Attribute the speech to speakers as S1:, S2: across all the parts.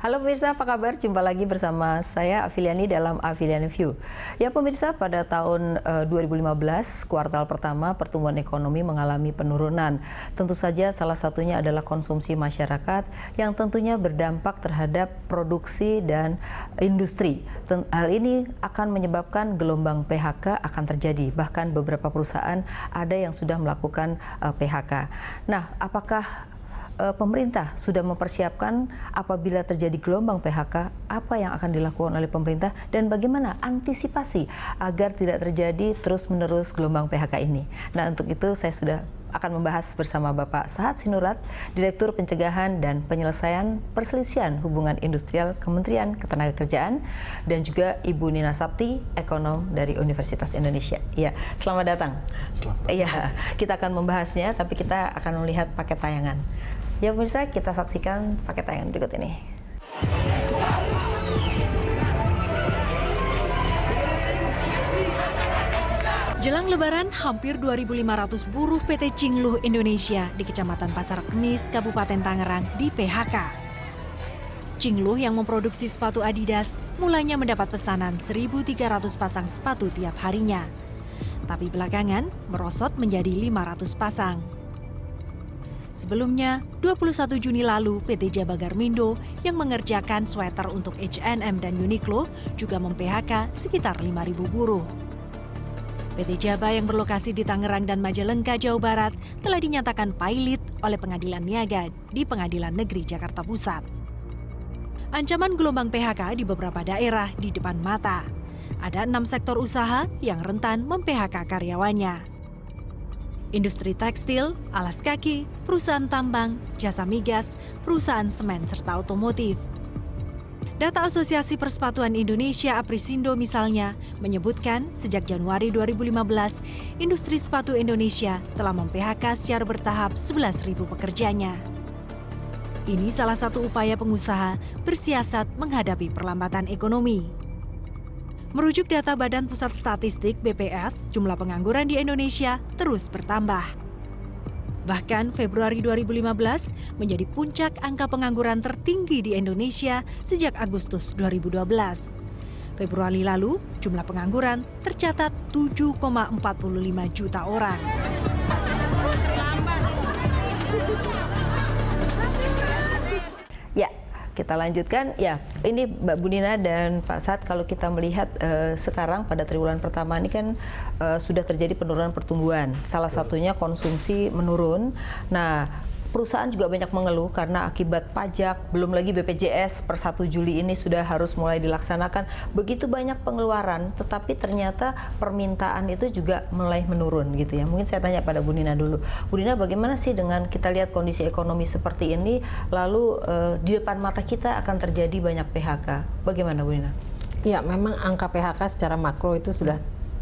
S1: Halo pemirsa, apa kabar? Jumpa lagi bersama saya Afiliani dalam Afiliani View. Ya pemirsa, pada tahun 2015, kuartal pertama pertumbuhan ekonomi mengalami penurunan. Tentu saja salah satunya adalah konsumsi masyarakat yang tentunya berdampak terhadap produksi dan industri. Hal ini akan menyebabkan gelombang PHK akan terjadi. Bahkan beberapa perusahaan ada yang sudah melakukan PHK. Nah, apakah pemerintah sudah mempersiapkan apabila terjadi gelombang PHK, apa yang akan dilakukan oleh pemerintah dan bagaimana antisipasi agar tidak terjadi terus-menerus gelombang PHK ini. Nah, untuk itu saya sudah akan membahas bersama Bapak Sahat Sinurat, Direktur Pencegahan dan Penyelesaian Perselisihan Hubungan Industrial Kementerian Ketenagakerjaan, dan juga Ibu Nina Sapti, ekonom dari Universitas Indonesia. Iya, selamat datang.
S2: Selamat datang.
S1: Iya, kita akan membahasnya, tapi kita akan melihat paket tayangan. Ya pemirsa, kita saksikan paket tayangan berikut ini.
S3: Jelang Lebaran, hampir 2.500 buruh PT Cingluh Indonesia di Kecamatan Pasar Kemis, Kabupaten Tangerang di PHK. Cingluh yang memproduksi sepatu Adidas mulanya mendapat pesanan 1.300 pasang sepatu tiap harinya. Tapi belakangan merosot menjadi 500 pasang. Sebelumnya, 21 Juni lalu, PT Jaba Garmindo yang mengerjakan sweater untuk H&M dan Uniqlo juga mem-PHK sekitar 5.000 buruh. PT Jaba yang berlokasi di Tangerang dan Majalengka, Jawa Barat telah dinyatakan pailit oleh Pengadilan Niaga di Pengadilan Negeri Jakarta Pusat. Ancaman gelombang PHK di beberapa daerah di depan mata. Ada 6 sektor usaha yang rentan mem-PHK karyawannya. Industri tekstil, alas kaki, perusahaan tambang, jasa migas, perusahaan semen, serta otomotif. Data Asosiasi Persepatuan Indonesia Aprisindo misalnya menyebutkan sejak Januari 2015, industri sepatu Indonesia telah mem-PHK secara bertahap 11.000 pekerjanya. Ini salah satu upaya pengusaha bersiasat menghadapi perlambatan ekonomi. Merujuk data Badan Pusat Statistik BPS, jumlah pengangguran di Indonesia terus bertambah. Bahkan Februari 2015 menjadi puncak angka pengangguran tertinggi di Indonesia sejak Agustus 2012. Februari lalu, jumlah pengangguran tercatat 7,45 juta orang.
S1: Ya, kita lanjutkan. Ya, ini Mbak Bu Nina dan Pak Sahat, kalau kita melihat sekarang pada triwulan pertama ini kan sudah terjadi penurunan pertumbuhan. Salah satunya konsumsi menurun. Nah, perusahaan juga banyak mengeluh karena akibat pajak, belum lagi BPJS per 1 Juli ini sudah harus mulai dilaksanakan. Begitu banyak pengeluaran, tetapi ternyata permintaan itu juga mulai menurun gitu ya. Mungkin saya tanya pada Bu Nina dulu. Bu Nina, bagaimana sih dengan kita lihat kondisi ekonomi seperti ini, lalu di depan mata kita akan terjadi banyak PHK. Bagaimana Bu Nina?
S2: Ya, memang angka PHK secara makro itu sudah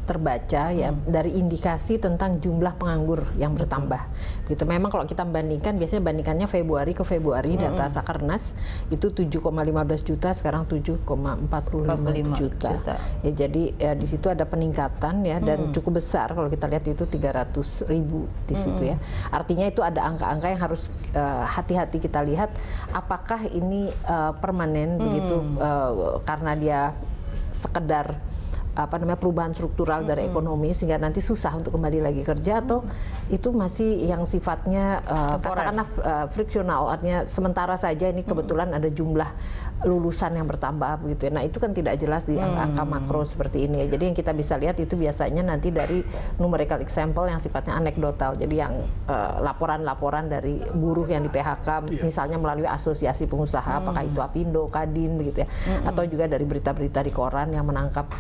S2: terbaca ya dari indikasi tentang jumlah penganggur yang bertambah. Gitu. Memang kalau kita bandingkan, biasanya bandingkannya Februari ke Februari, data Sakernas itu 7,15 juta, sekarang 7,45 juta. Ya, jadi ya, di situ ada peningkatan ya, dan cukup besar kalau kita lihat itu 300.000 di situ ya. Artinya itu ada angka-angka yang harus hati-hati kita lihat apakah ini permanen begitu karena dia sekedar perubahan struktural dari ekonomi sehingga nanti susah untuk kembali lagi kerja, atau itu masih yang sifatnya katakanlah friksional, artinya sementara saja, ini kebetulan ada jumlah lulusan yang bertambah begitu ya. Nah, itu kan tidak jelas di angka makro seperti ini ya. Jadi yang kita bisa lihat itu biasanya nanti dari numerical example yang sifatnya anekdotal. Jadi yang laporan-laporan dari buruh yang di PHK misalnya melalui asosiasi pengusaha, apakah itu Apindo, Kadin begitu ya, atau juga dari berita-berita di koran yang menangkap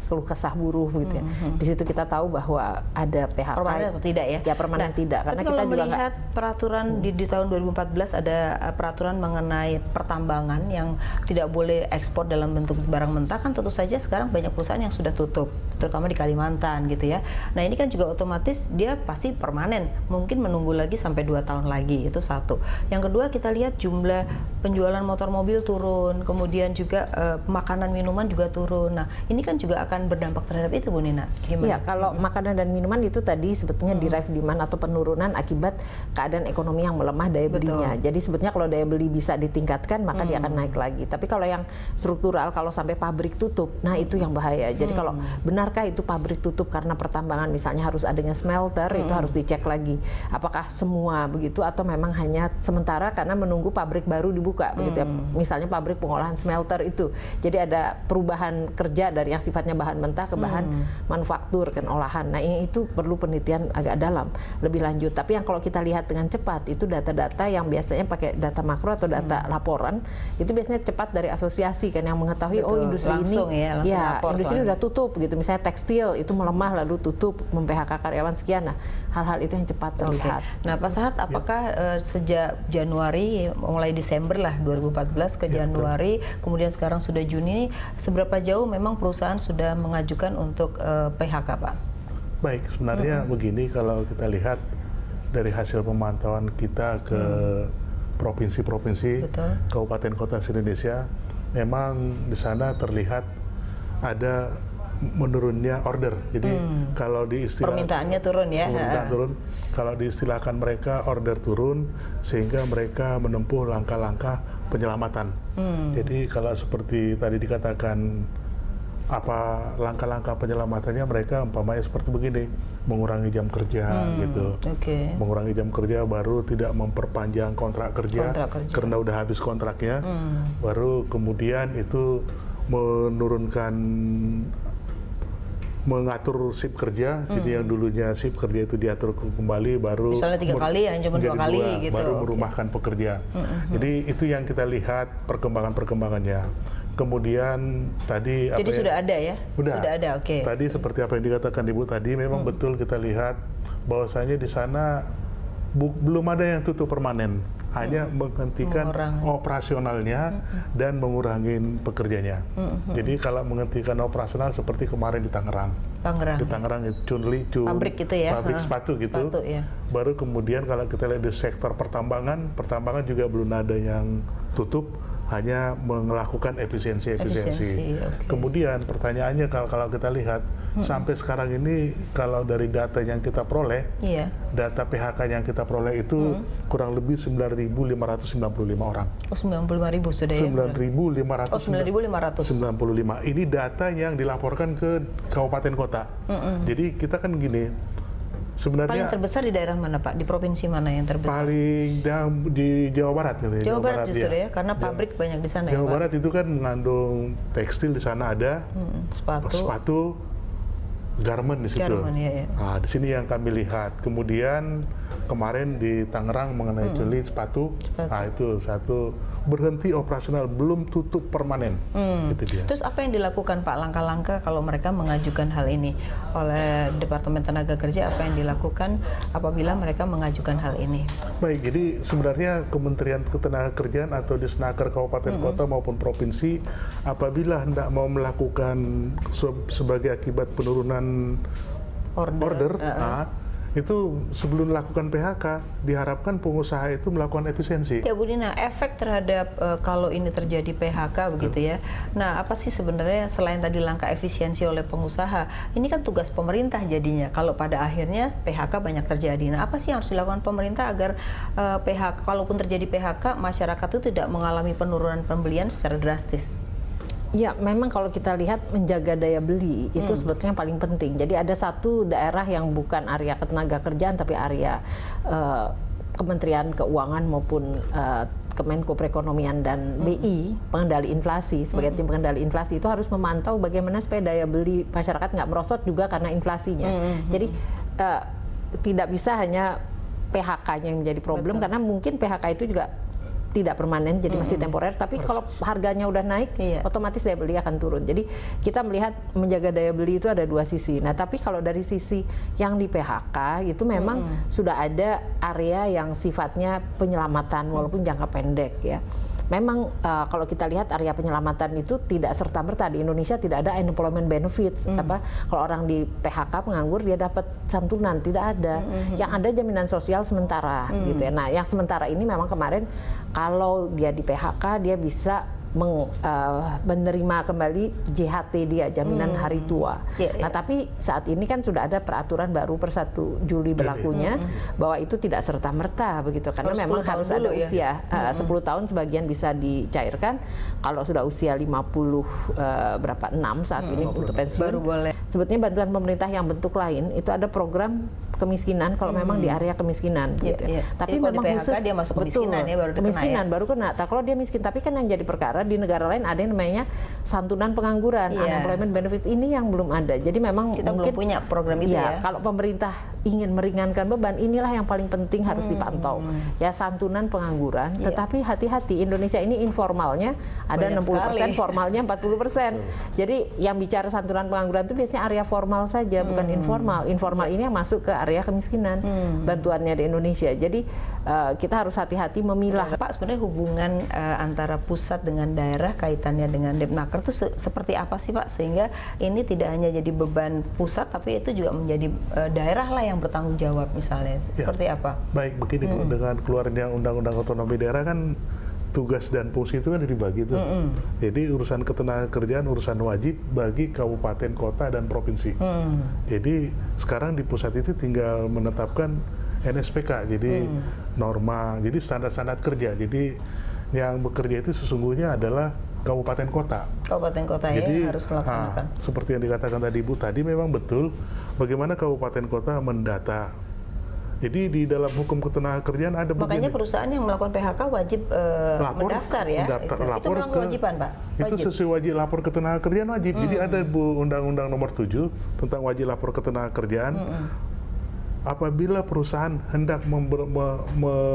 S2: keluh kesah buruh gitu ya. Di situ kita tahu bahwa ada PHK.
S1: Permanen atau tidak ya?
S2: Ya, permanen tidak, karena kita juga
S1: melihat peraturan di tahun 2014 ada peraturan mengenai pertambangan yang tidak boleh ekspor dalam bentuk barang mentah, kan tentu saja sekarang banyak perusahaan yang sudah tutup. terutama di Kalimantan gitu ya. Nah ini kan juga otomatis dia pasti permanen, mungkin menunggu lagi sampai 2 tahun lagi, itu satu. Yang kedua kita lihat jumlah penjualan motor mobil turun, kemudian juga makanan minuman juga turun. Nah ini kan juga akan berdampak terhadap itu Bu Nina, gimana?
S2: Ya, kalau makanan dan minuman itu tadi sebetulnya derive demand atau penurunan akibat keadaan ekonomi yang melemah daya belinya. Jadi sebetulnya kalau daya beli bisa ditingkatkan maka dia akan naik lagi. Tapi kalau yang struktural, kalau sampai pabrik tutup, nah itu yang bahaya. Jadi kalau benarkah itu pabrik tutup karena pertambangan misalnya harus adanya smelter, itu harus dicek lagi. Apakah semua begitu atau memang hanya sementara karena menunggu pabrik baru dibuka begitu ya. Misalnya pabrik pengolahan smelter itu. Jadi ada perubahan kerja dari yang sifatnya bahan mentah ke bahan manufaktur kan olahan. Nah, ini itu perlu penelitian agak dalam, lebih lanjut. Tapi yang kalau kita lihat dengan cepat itu data-data yang biasanya pakai data makro atau data laporan, itu biasanya cepat dari asosiasi kan yang mengetahui oh industri
S1: langsung
S2: ini industri ini udah tutup gitu. Misalnya tekstil itu melemah lalu tutup, mem-PHK karyawan sekian. Nah, hal-hal itu yang cepat terlihat.
S1: Nah, Pak Sahat, apakah sejak Januari, mulai Desember lah 2014 ke Januari, kemudian sekarang sudah Juni, seberapa jauh memang perusahaan sudah mengajukan untuk PHK, Pak?
S4: Baik, sebenarnya begini, kalau kita lihat dari hasil pemantauan kita ke provinsi-provinsi, kabupaten kota se-Indonesia, memang di sana terlihat ada menurunnya order. Jadi kalau
S1: permintaannya turun ya.
S4: Permintaan turun. Kalau diistilahkan mereka order turun sehingga mereka menempuh langkah-langkah penyelamatan. Jadi kalau seperti tadi dikatakan apa langkah-langkah penyelamatannya, mereka umpamanya seperti begini, mengurangi jam kerja gitu. Mengurangi jam kerja, baru tidak memperpanjang kontrak kerja. Karena udah habis kontraknya. Baru kemudian itu menurunkan, mengatur shift kerja. Jadi yang dulunya shift kerja itu diatur kembali, baru
S1: misalnya 3 kali ya, cuma 2 kali gitu.
S4: Baru merumahkan pekerja. Jadi itu yang kita lihat perkembangan-perkembangannya. Kemudian tadi
S1: jadi sudah ada ya?
S4: Sudah
S1: ada, oke.
S4: Tadi seperti apa yang dikatakan Ibu tadi, memang betul kita lihat bahwasanya di sana belum ada yang tutup permanen, hanya menghentikan operasionalnya dan mengurangi pekerjanya. Jadi kalau menghentikan operasional seperti kemarin di Tangerang. Di Tangerang itu Chunli,
S1: pabrik gitu ya?
S4: Pabrik sepatu gitu. Baru kemudian kalau kita lihat di sektor pertambangan juga belum ada yang tutup, hanya melakukan efisiensi. Kemudian pertanyaannya kalau kita lihat sampai sekarang ini, kalau dari data yang kita peroleh, data PHK yang kita peroleh itu kurang lebih 9.595 orang.
S1: Oh, 95.000 sudah ya?
S4: 9.595. Ini data yang dilaporkan ke kabupaten kota. Jadi kita kan gini, sebenarnya
S1: paling terbesar di daerah mana, Pak? Di provinsi mana yang terbesar?
S4: Paling di Jawa Barat gitu.
S1: Jawa Barat justru ya, karena pabrik banyak di sana.
S4: Jawa Barat itu kan mengandung tekstil, di sana ada sepatu, garment di situ. Nah, di sini yang kami lihat. Kemudian kemarin di Tangerang mengenai Chunli sepatu. Nah, itu satu berhenti operasional, belum tutup permanen. Gitu dia.
S1: Terus apa yang dilakukan, Pak, langkah-langkah kalau mereka mengajukan hal ini oleh Departemen Tenaga Kerja, apa yang dilakukan apabila mereka mengajukan hal ini?
S4: Baik, jadi sebenarnya Kementerian Ketenagakerjaan atau Disnaker kabupaten kota maupun provinsi, apabila hendak mau melakukan sebagai akibat penurunan order, itu sebelum melakukan PHK diharapkan pengusaha itu melakukan efisiensi.
S1: Ya Bu Nina, efek terhadap kalau ini terjadi PHK begitu ya. Nah, apa sih sebenarnya selain tadi langkah efisiensi oleh pengusaha, ini kan tugas pemerintah jadinya. Kalau pada akhirnya PHK banyak terjadi, nah apa sih yang harus dilakukan pemerintah agar PHK, kalaupun terjadi PHK, masyarakat itu tidak mengalami penurunan pembelian secara drastis?
S2: Ya, memang kalau kita lihat menjaga daya beli itu sebetulnya paling penting. Jadi ada satu daerah yang bukan area ketenagakerjaan tapi area Kementerian Keuangan maupun Kemenko Perekonomian dan BI, pengendali inflasi, sebagai tim pengendali inflasi itu harus memantau bagaimana supaya daya beli masyarakat nggak merosot juga karena inflasinya. Jadi tidak bisa hanya PHK-nya yang menjadi problem, karena mungkin PHK itu juga tidak permanen, jadi masih temporer. Tapi kalau harganya udah naik, otomatis daya beli akan turun. Jadi kita melihat menjaga daya beli itu ada dua sisi. Nah, tapi kalau dari sisi yang di PHK itu memang sudah ada area yang sifatnya penyelamatan walaupun jangka pendek ya. memang kalau kita lihat area penyelamatan itu tidak serta-merta di Indonesia tidak ada unemployment benefits. Kalau orang di PHK penganggur dia dapat santunan, tidak ada. Yang ada jaminan sosial sementara gitu ya. Nah, yang sementara ini memang kemarin kalau dia di PHK dia bisa menerima kembali JHT dia, jaminan hari tua. Nah, tapi saat ini kan sudah ada peraturan baru per 1 Juli berlakunya bahwa itu tidak serta-merta begitu, karena memang harus ada usia 10 tahun sebagian bisa dicairkan. Kalau sudah usia 50 6 saat ini untuk pensiun
S1: baru boleh.
S2: Sebetulnya bantuan pemerintah yang bentuk lain itu ada program kemiskinan kalau memang di area kemiskinan gitu. Tapi
S1: jadi
S2: memang
S1: di PHK
S2: khusus
S1: dia masuk kemiskinan ya, baru
S2: kemiskinan baru kena. Nah, kalau dia miskin, tapi kan yang jadi perkara di negara lain ada yang namanya santunan pengangguran, unemployment benefits, ini yang belum ada. Jadi memang
S1: kita
S2: mungkin
S1: belum punya program itu ya.
S2: Kalau pemerintah ingin meringankan beban, inilah yang paling penting harus dipantau. Ya, santunan pengangguran, tetapi hati-hati Indonesia ini informalnya ada
S1: banyak
S2: 60%,
S1: sekali.
S2: formalnya 40%. Jadi yang bicara santunan pengangguran itu biasanya area formal saja, bukan informal. Informal ini yang masuk ke area kemiskinan bantuannya di Indonesia. Jadi kita harus hati-hati memilah.
S1: Pak, sebenarnya hubungan antara pusat dengan daerah kaitannya dengan Depnaker itu seperti apa sih Pak, sehingga ini tidak hanya jadi beban pusat tapi itu juga menjadi daerah lah yang bertanggung jawab misalnya. Seperti apa?
S4: Baik, begini Bu, dengan keluarnya Undang-Undang Otonomi Daerah kan tugas dan fungsi itu kan dibagi tuh. Jadi urusan ketenagakerjaan urusan wajib bagi kabupaten, kota, dan provinsi. Jadi sekarang di pusat itu tinggal menetapkan NSPK, jadi norma, jadi standar-standar kerja. Jadi yang bekerja itu sesungguhnya adalah kabupaten kota.
S1: Kabupaten kota
S4: Jadi,
S1: ya harus melaksanakan.
S4: Seperti yang dikatakan tadi Ibu tadi, memang betul bagaimana kabupaten kota mendata. Jadi di dalam hukum ketenagakerjaan ada
S1: Makanya
S4: begini.
S1: perusahaan yang melakukan PHK wajib mendaftar ya. Itu memang kewajiban Pak.
S4: Itu sesuai wajib lapor ketenagakerjaan wajib. Jadi ada Bu Undang-Undang Nomor 7 tentang wajib lapor ketenagakerjaan. Apabila perusahaan hendak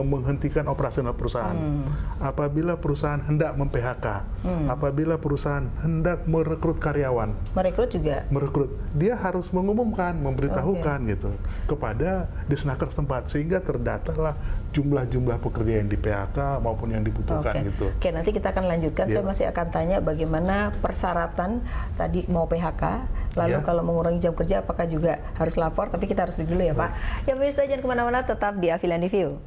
S4: menghentikan operasional perusahaan, apabila perusahaan hendak mem-PHK, apabila perusahaan hendak merekrut karyawan, merekrut, dia harus mengumumkan, memberitahukan gitu kepada Disnaker setempat, sehingga terdatalah jumlah-jumlah pekerja yang di PHK maupun yang dibutuhkan gitu.
S1: Oke, nanti kita akan lanjutkan. Saya masih akan tanya bagaimana persyaratan tadi mau PHK, lalu kalau mengurangi jam kerja apakah juga harus lapor, tapi kita harus break dulu ya Pak. Ya pemirsa, jangan kemana-mana, tetap di Afiliani View.